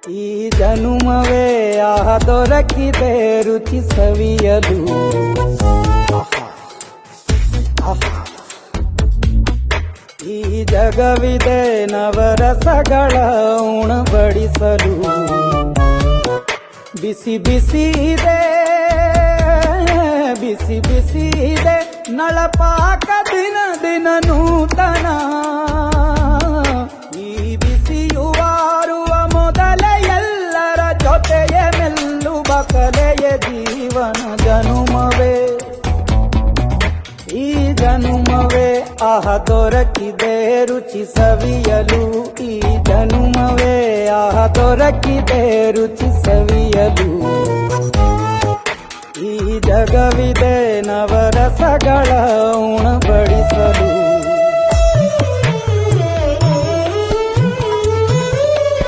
ಈ ಜನುಮವೇ ಆಹ ದೊರಕಿದೆ ರುಚಿ ಸವಿಯಲು. ಈ ಜಗವಿದೆ ನವರಸಗಳ ಉಣಬಡಿಸಲು. ಬಿಸಿ ಬಿಸಿ ಇದೆ, ಬಿಸಿ ಬಿಸಿ ಇದೆ ನಳಪಾಕ ದಿನ ದಿನ ನೂತನ. ಈ ಬಿಸಿಯುವಾರುವ ಮೊದಲೇ ಎಲ್ಲರ ಜೊತೆಯೇ ಮೆಲ್ಲುವ ಕಲೆಯ ಜೀವನ ಜನುಮವೇ. ಈ ಜನುಮವೇ ಆಹ ದೊರಕಿದೆ ರುಚಿ ಸವಿಯಲು. ಈ ಜನುಮವೇ ಆಹ ದೊರಕಿದೆ ರುಚಿ ಸವಿಯಲು. ಈ ಜಗವಿದೆ ನವರಸಗಳ ಉಣಬಡಿ